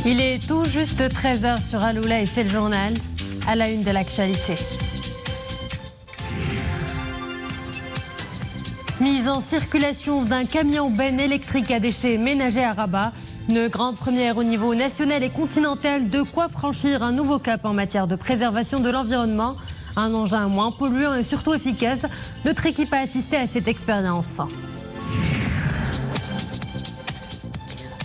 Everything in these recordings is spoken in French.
Il est tout juste 13h sur Aloula et c'est le journal à la une de l'actualité. Mise en circulation d'un camion benne électrique à déchets ménagers à Rabat. Une grande première au niveau national et continental, de quoi franchir un nouveau cap en matière de préservation de l'environnement. Un engin moins polluant et surtout efficace. Notre équipe a assisté à cette expérience.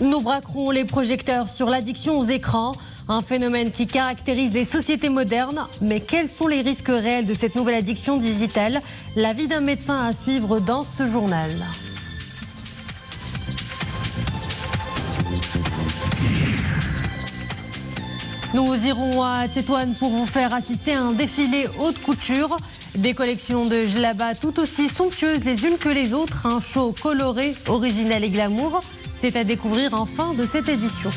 Nous braquerons les projecteurs sur l'addiction aux écrans, un phénomène qui caractérise les sociétés modernes. Mais quels sont les risques réels de cette nouvelle addiction digitale? L'avis d'un médecin à suivre dans ce journal. Nous irons à Tétouan pour vous faire assister à un défilé haute couture. Des collections de djellabas tout aussi somptueuses les unes que les autres. Un show coloré, original et glamour. C'est à découvrir en fin de cette édition.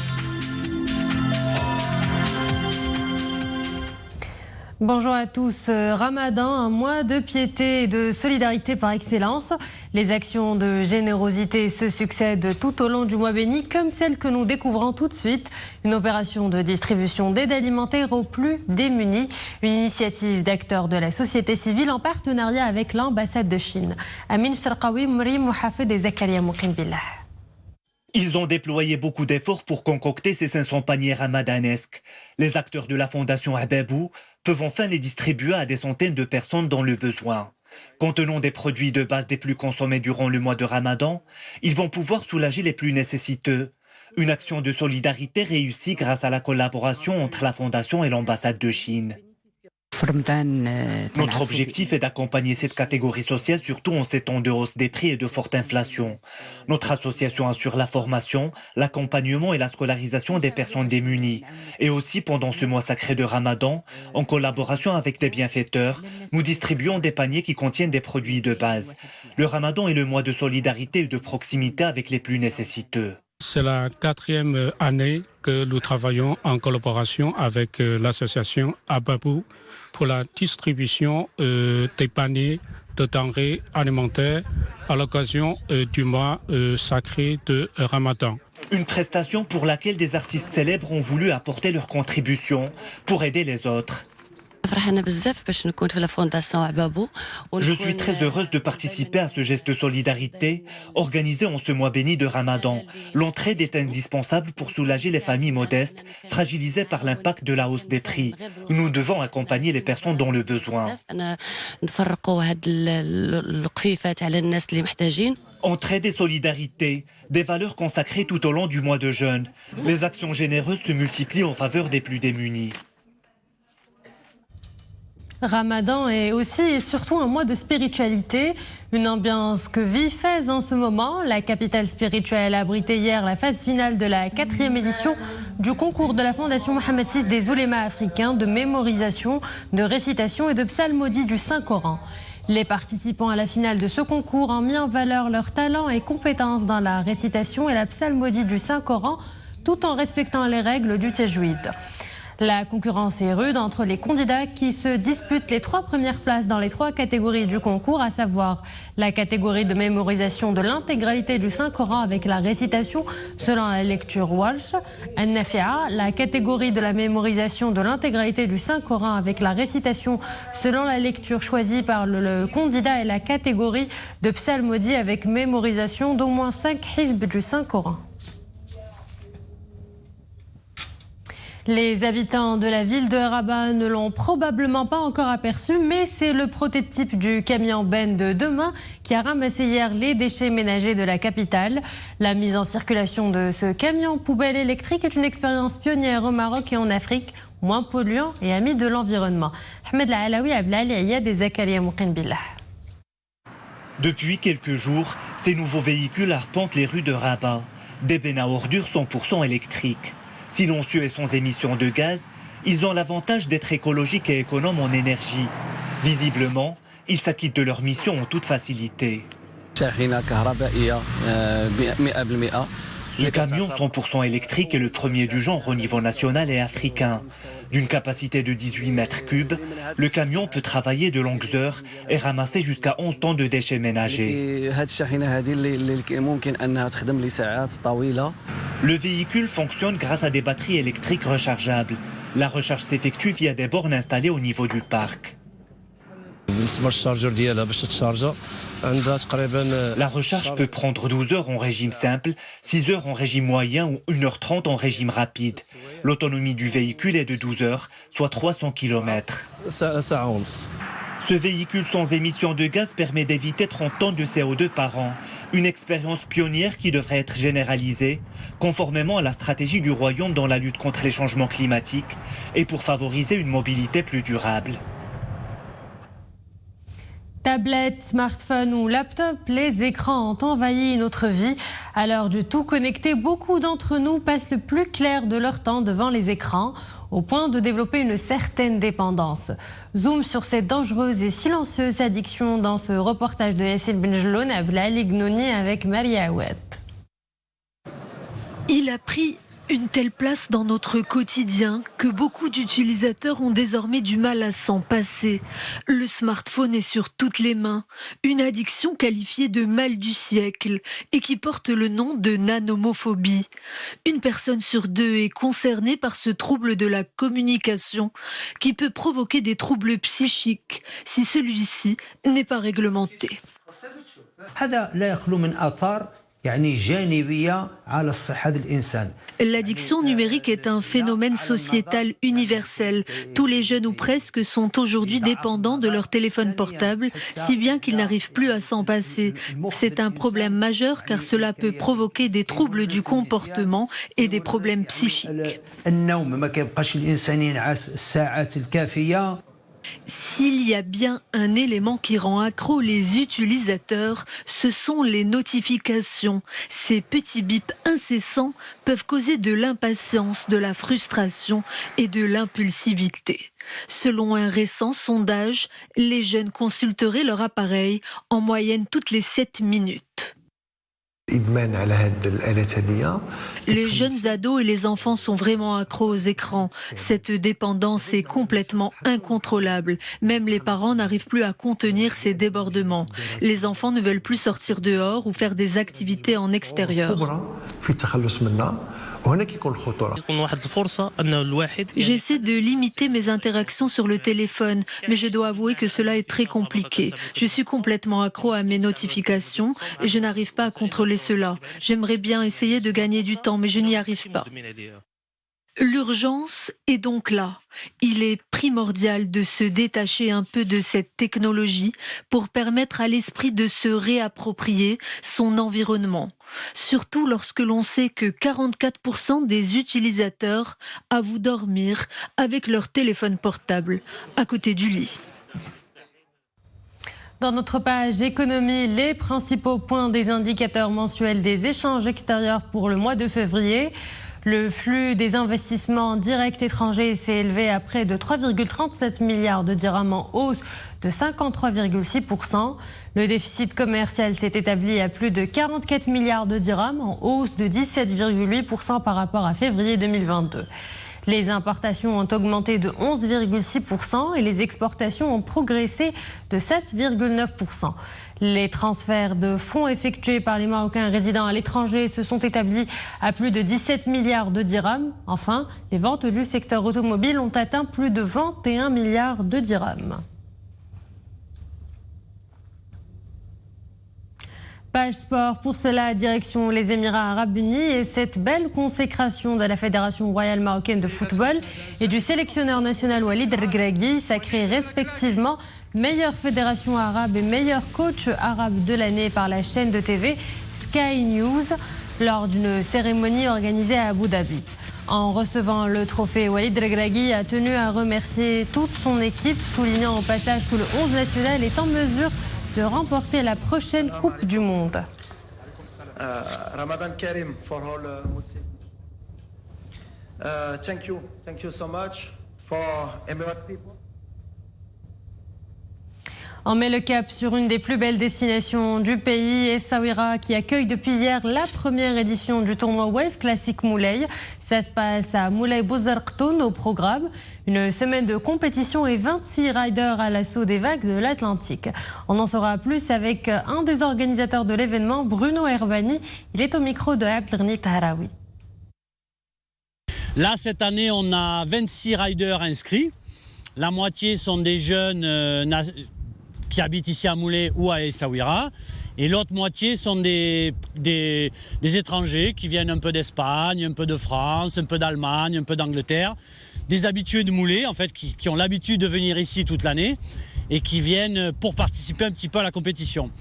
Bonjour à tous. Ramadan, un mois de piété et de solidarité par excellence. Les actions de générosité se succèdent tout au long du mois béni, comme celle que nous découvrons tout de suite. Une opération de distribution d'aide alimentaire aux plus démunis. Une initiative d'acteurs de la société civile en partenariat avec l'ambassade de Chine. Amin Sharqawi, Mri Mohamed et Zakaria Moukin Billah. Ils ont déployé beaucoup d'efforts pour concocter ces 500 paniers ramadanesques. Les acteurs de la fondation Hababou peuvent enfin les distribuer à des centaines de personnes dans le besoin. Contenant des produits de base des plus consommés durant le mois de Ramadan, ils vont pouvoir soulager les plus nécessiteux. Une action de solidarité réussie grâce à la collaboration entre la fondation et l'ambassade de Chine. Notre objectif est d'accompagner cette catégorie sociale, surtout en ces temps de hausse des prix et de forte inflation. Notre association assure la formation, l'accompagnement et la scolarisation des personnes démunies. Et aussi, pendant ce mois sacré de Ramadan, en collaboration avec des bienfaiteurs, nous distribuons des paniers qui contiennent des produits de base. Le Ramadan est le mois de solidarité et de proximité avec les plus nécessiteux. C'est la 4e année que nous travaillons en collaboration avec l'association Hababou pour la distribution des paniers de denrées alimentaires à l'occasion du mois sacré de Ramadan. Une prestation pour laquelle des artistes célèbres ont voulu apporter leur contribution pour aider les autres. Je suis très heureuse de participer à ce geste de solidarité organisé en ce mois béni de Ramadan. L'entraide est indispensable pour soulager les familles modestes, fragilisées par l'impact de la hausse des prix. Nous devons accompagner les personnes dans le besoin. Entraide et solidarité, des valeurs consacrées tout au long du mois de jeûne. Les actions généreuses se multiplient en faveur des plus démunis. Ramadan est aussi et surtout un mois de spiritualité, une ambiance que vit Fès en ce moment. La capitale spirituelle a abrité hier la phase finale de la 4e édition du concours de la Fondation Mohammed VI des oulémas africains de mémorisation, de récitation et de psalmodie du Saint-Coran. Les participants à la finale de ce concours ont mis en valeur leurs talents et compétences dans la récitation et la psalmodie du Saint-Coran, tout en respectant les règles du tajwid. La concurrence est rude entre les candidats qui se disputent les 3 premières places dans les 3 catégories du concours, à savoir la catégorie de mémorisation de l'intégralité du Saint-Coran avec la récitation selon la lecture Walsh, An-Nafi'a, la catégorie de la mémorisation de l'intégralité du Saint-Coran avec la récitation selon la lecture choisie par le candidat et la catégorie de psalmodie avec mémorisation d'au moins 5 hizb du Saint-Coran. Les habitants de la ville de Rabat ne l'ont probablement pas encore aperçu, mais c'est le prototype du camion benne de demain qui a ramassé hier les déchets ménagers de la capitale. La mise en circulation de ce camion poubelle électrique est une expérience pionnière au Maroc et en Afrique, moins polluant et ami de l'environnement. Ahmed Alaoui, Abdelali Ayad et Zakaria Moukin Billah. Depuis quelques jours, ces nouveaux véhicules arpentent les rues de Rabat. Des bennes à ordures 100% électriques. Silencieux et sans émission de gaz, ils ont l'avantage d'être écologiques et économes en énergie. Visiblement, ils s'acquittent de leur mission en toute facilité. Le camion 100% électrique est le premier du genre au niveau national et africain. D'une capacité de 18 mètres cubes, le camion peut travailler de longues heures et ramasser jusqu'à 11 tonnes de déchets ménagers. Le véhicule fonctionne grâce à des batteries électriques rechargeables. La recharge s'effectue via des bornes installées au niveau du parc. La recharge peut prendre 12 heures en régime simple, 6 heures en régime moyen ou 1h30 en régime rapide. L'autonomie du véhicule est de 12 heures, soit 300 km. Ce véhicule sans émission de gaz permet d'éviter 30 tonnes de CO2 par an. Une expérience pionnière qui devrait être généralisée, conformément à la stratégie du Royaume dans la lutte contre les changements climatiques et pour favoriser une mobilité plus durable. Tablettes, smartphones ou laptops, les écrans ont envahi notre vie. À l'heure du tout connecté, beaucoup d'entre nous passent le plus clair de leur temps devant les écrans, au point de développer une certaine dépendance. Zoom sur cette dangereuse et silencieuse addiction dans ce reportage de Yassine Benjeloun à Blali-Gnoni avec Maria Aouet. Il a pris une telle place dans notre quotidien que beaucoup d'utilisateurs ont désormais du mal à s'en passer. Le smartphone est sur toutes les mains, une addiction qualifiée de mal du siècle et qui porte le nom de nanomophobie. Une personne sur deux est concernée par ce trouble de la communication qui peut provoquer des troubles psychiques si celui-ci n'est pas réglementé. L'addiction numérique est un phénomène sociétal universel. Tous les jeunes ou presque sont aujourd'hui dépendants de leur téléphone portable, si bien qu'ils n'arrivent plus à s'en passer. C'est un problème majeur car cela peut provoquer des troubles du comportement et des problèmes psychiques. S'il y a bien un élément qui rend accro les utilisateurs, ce sont les notifications. Ces petits bips incessants peuvent causer de l'impatience, de la frustration et de l'impulsivité. Selon un récent sondage, les jeunes consulteraient leur appareil en moyenne toutes les 7 minutes. Les jeunes ados et les enfants sont vraiment accros aux écrans. Cette dépendance est complètement incontrôlable. Même les parents n'arrivent plus à contenir ces débordements. Les enfants ne veulent plus sortir dehors ou faire des activités en extérieur. J'essaie de limiter mes interactions sur le téléphone, mais je dois avouer que cela est très compliqué. Je suis complètement accro à mes notifications et je n'arrive pas à contrôler cela. J'aimerais bien essayer de gagner du temps, mais je n'y arrive pas. L'urgence est donc là. Il est primordial de se détacher un peu de cette technologie pour permettre à l'esprit de se réapproprier son environnement. Surtout lorsque l'on sait que 44% des utilisateurs avouent dormir avec leur téléphone portable à côté du lit. Dans notre page économie, les principaux points des indicateurs mensuels des échanges extérieurs pour le mois de février. Le flux des investissements directs étrangers s'est élevé à près de 3,37 milliards de dirhams en hausse de 53,6%. Le déficit commercial s'est établi à plus de 44 milliards de dirhams en hausse de 17,8% par rapport à février 2022. Les importations ont augmenté de 11,6% et les exportations ont progressé de 7,9%. Les transferts de fonds effectués par les Marocains résidant à l'étranger se sont établis à plus de 17 milliards de dirhams. Enfin, les ventes du secteur automobile ont atteint plus de 21 milliards de dirhams. Page sport, pour cela, direction les Émirats Arabes Unis et cette belle consécration de la Fédération royale marocaine de football et du sélectionneur national Walid Regragui, sacrés respectivement meilleure fédération arabe et meilleur coach arabe de l'année par la chaîne de TV Sky News lors d'une cérémonie organisée à Abu Dhabi. En recevant le trophée, Walid Regragui a tenu à remercier toute son équipe, soulignant au passage que le 11 national est en mesure de remporter la prochaine Coupe du Monde. Ramadan Karim for all Muslims. Thank you so much for Emirate people. On met le cap sur une des plus belles destinations du pays, Essaouira, qui accueille depuis hier la première édition du tournoi Wave Classic Moulay. Ça se passe à Moulay Bouzerqtoun au programme. Une semaine de compétition et 26 riders à l'assaut des vagues de l'Atlantique. On en saura plus avec un des organisateurs de l'événement, Bruno Herbani. Il est au micro de Abdelghani Tahraoui. Là, cette année, on a 26 riders inscrits. La moitié sont des jeunes qui habitent ici à Moulé ou à Essaouira. Et l'autre moitié sont des étrangers qui viennent un peu d'Espagne, un peu de France, un peu d'Allemagne, un peu d'Angleterre. Des habitués de Moulé, en fait, qui ont l'habitude de venir ici toute l'année et qui viennent pour participer un petit peu à la compétition.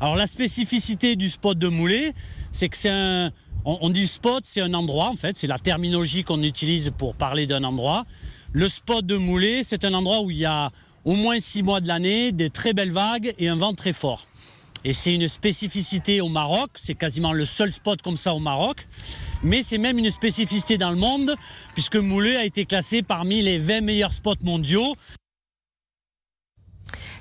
Alors la spécificité du spot de Moulé, c'est que on dit spot, c'est un endroit en fait, c'est la terminologie qu'on utilise pour parler d'un endroit. Le spot de Moulé, c'est un endroit où il y a au moins 6 mois de l'année, des très belles vagues et un vent très fort. Et c'est une spécificité au Maroc, c'est quasiment le seul spot comme ça au Maroc, mais c'est même une spécificité dans le monde, puisque Moulé a été classé parmi les 20 meilleurs spots mondiaux.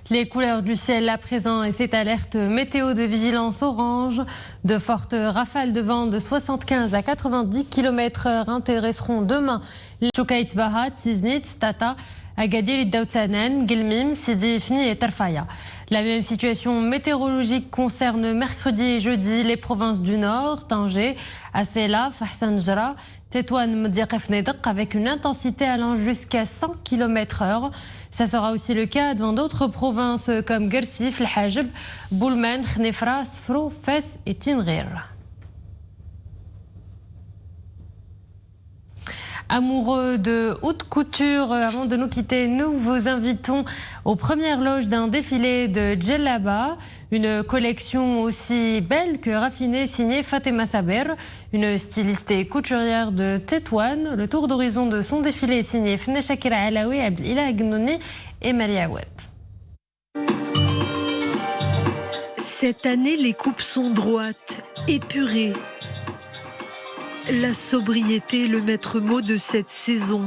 Les couleurs du ciel à présent et cette alerte météo de vigilance orange. De fortes rafales de vent de 75 à 90 km/h intéresseront demain les Choukait Baha, Tiznit, Tata, Agadir, Daoutanen, Guelmim, Sidi, Fni et Tarfaya. La même situation météorologique concerne mercredi et jeudi les provinces du Nord, Tanger, Assela, Fahsanjra, Tétouane, Mdiaqef Nedq avec une intensité allant jusqu'à 100 km/h. Ça sera aussi le cas dans d'autres provinces comme Gersif, El Hajib, Boulmen, Khnefra, Sfrou, Fès et Tinghir. Amoureux de haute couture, avant de nous quitter, nous vous invitons aux premières loges d'un défilé de Djellaba, une collection aussi belle que raffinée signée Fatema Saber, une styliste et couturière de Tétouane. Le tour d'horizon de son défilé est signé Fna Shakira Alaoui, Abdelila Gnouni et Maria Oued. Cette année, les coupes sont droites, épurées. La sobriété est le maître mot de cette saison.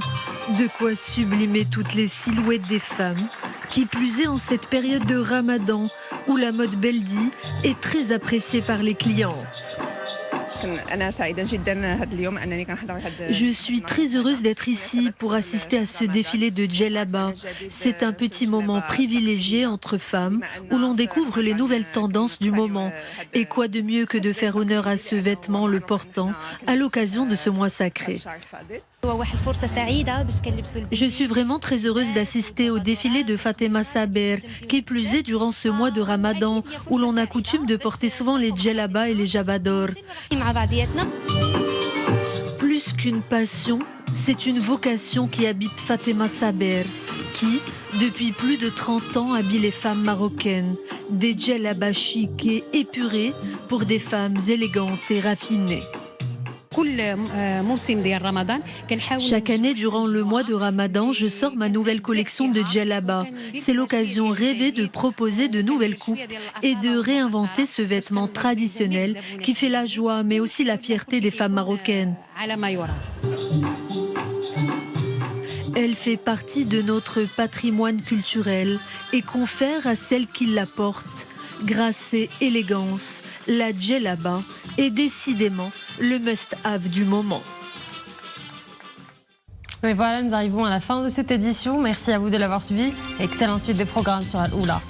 De quoi sublimer toutes les silhouettes des femmes, qui plus est en cette période de Ramadan où la mode Beldi est très appréciée par les clientes. Je suis très heureuse d'être ici pour assister à ce défilé de Djellaba. C'est un petit moment privilégié entre femmes où l'on découvre les nouvelles tendances du moment. Et quoi de mieux que de faire honneur à ce vêtement le portant à l'occasion de ce mois sacré. Je suis vraiment très heureuse d'assister au défilé de Fatema Saber, qui plus est durant ce mois de Ramadan, où l'on a coutume de porter souvent les djellaba et les jabador. Plus qu'une passion, c'est une vocation qui habite Fatema Saber, qui, depuis plus de 30 ans, habille les femmes marocaines. Des djellaba chic et épurés pour des femmes élégantes et raffinées. Chaque année, durant le mois de Ramadan, je sors ma nouvelle collection de djellaba. C'est l'occasion rêvée de proposer de nouvelles coupes et de réinventer ce vêtement traditionnel qui fait la joie, mais aussi la fierté des femmes marocaines. Elle fait partie de notre patrimoine culturel et confère à celle qui la porte grâce et élégance. La djellaba est décidément le must-have du moment. Et voilà, nous arrivons à la fin de cette édition. Merci à vous de l'avoir suivi. Excellente suite des programmes sur Al-Oula.